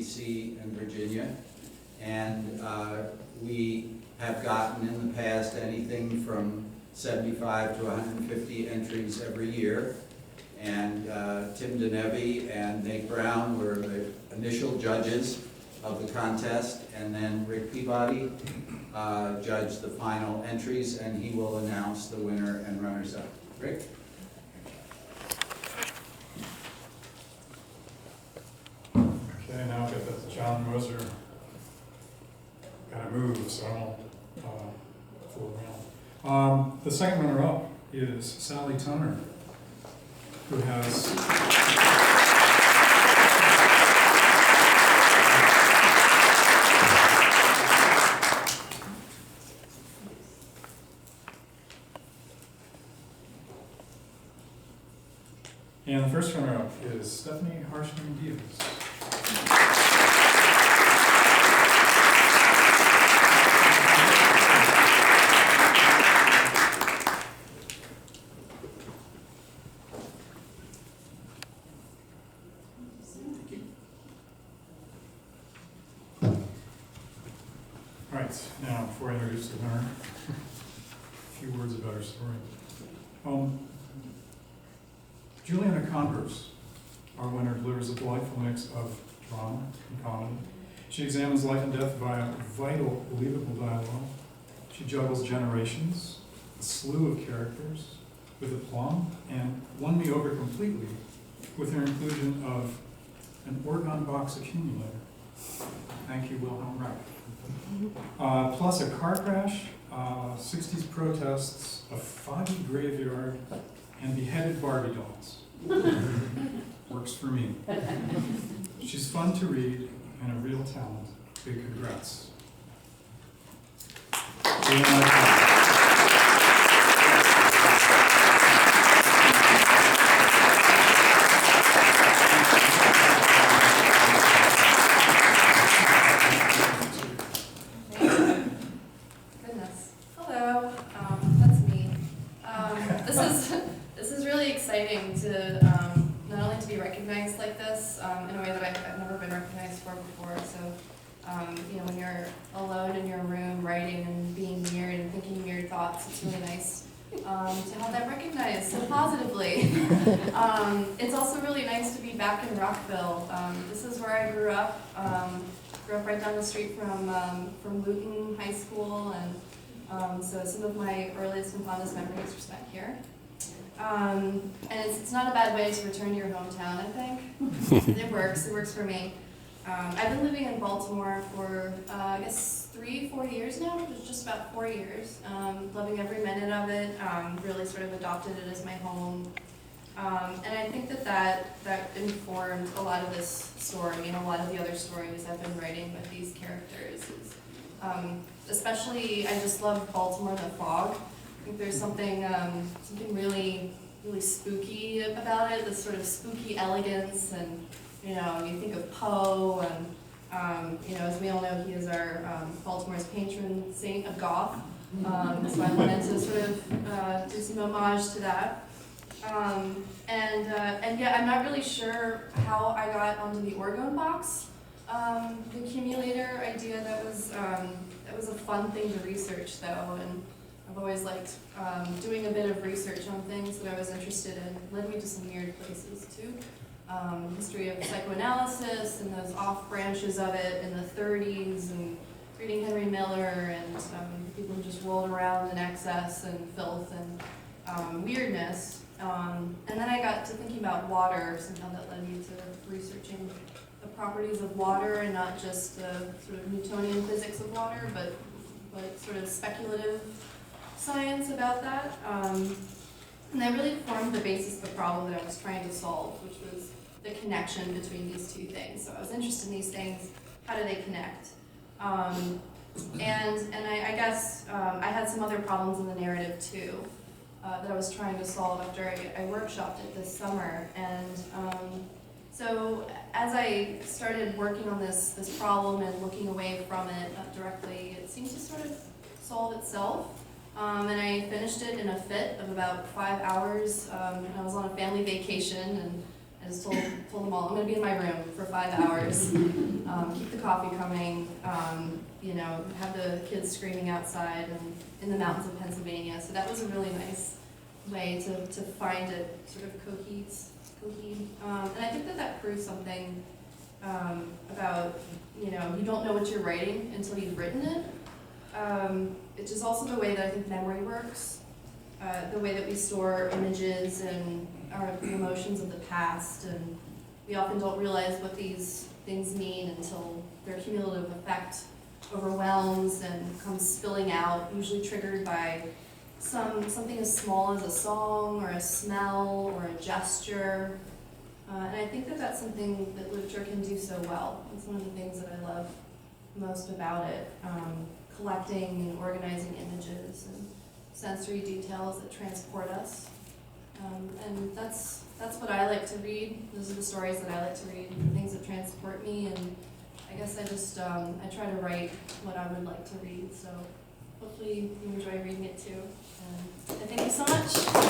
DC, and Virginia. And we have gotten in the past anything from 75 to 150 entries every year. And Tim DeNevy and Nate Brown were the initial judges of the contest, and then Rick Peabody judged the final entries, and he will announce the winner and runners-up. Rick? Okay, now I've got that John Moser kind of move, so I won't fool around. The second runner-up is Sally Tunner, who has and the first runner-up is Stephanie Harshman-Diaz. All right, now before I introduce the winner, a few words about her story. Juliana Converse, our winner, delivers a delightful mix of drama and comedy. She examines life and death via vital, believable dialogue. She juggles generations, a slew of characters, with aplomb, and won me over completely with her inclusion of an organ box accumulator. Thank you, Wilhelm Reich. Plus a car crash, 60s protests, a foggy graveyard, and beheaded Barbie dolls. Works for me. She's fun to read and a real talent. Big congrats. Goodness. Hello. That's me. This is really exciting to not only to be recognized like this in a way that I've never been recognized for before. So, you know, when you're alone in your room writing and being weird and thinking weird thoughts, it's really nice to have that recognized so positively. It's also really nice to be back in Rockville. This is where I grew up. Grew up right down the street from Luton High School, and so some of my earliest and fondest memories are spent here. And it's not a bad way to return to your hometown, I think. It works for me. I've been living in Baltimore for, I guess, 3-4 years now. It's just about 4 years. Loving every minute of it. Really sort of adopted it as my home. And I think that informed a lot of this story and a lot of the other stories I've been writing with these characters. Especially, I just love Baltimore in the fog. I think there's something really, really spooky about it. This sort of spooky elegance, and you know, you think of Poe, and you know, as we all know, he is our Baltimore's patron saint of goth. So I wanted to sort of do some homage to that. And yeah, I'm not really sure how I got onto the organ box. The accumulator idea, that was a fun thing to research though, and I've always liked doing a bit of research on things that I was interested in. It led me to some weird places too. History of psychoanalysis and those off branches of it in the 30s, and reading Henry Miller, and people who just rolled around in excess and filth and weirdness. And then I got to thinking about water. Somehow that led me to researching the properties of water, and not just the sort of Newtonian physics of water, but sort of speculative science about that. And that really formed the basis of the problem that I was trying to solve, which was the connection between these two things. So I was interested in these things. How do they connect? And I guess I had some other problems in the narrative too, that I was trying to solve after I workshopped it this summer. And so as I started working on this problem and looking away from it directly, it seemed to sort of solve itself. And I finished it in a fit of about 5 hours. And I was on a family vacation, and I just told them all, I'm gonna be in my room for 5 hours, keep the coffee coming, you know, have the kids screaming outside and in the mountains of Pennsylvania. So that was a really nice way to find it sort of cohede. And I think that proves something about, you know, you don't know what you're writing until you've written it. It's just also the way that I think memory works, the way that we store images and the emotions of the past, and we often don't realize what these things mean until their cumulative effect overwhelms and comes spilling out, usually triggered by something as small as a song or a smell or a gesture. And I think that that's something that literature can do so well. It's one of the things that I love most about it, collecting and organizing images and sensory details that transport us. And that's what I like to read. Those are the stories that I like to read, the things that transport me. And I guess I just, I try to write what I would like to read. So hopefully you enjoy reading it too. And thank you so much.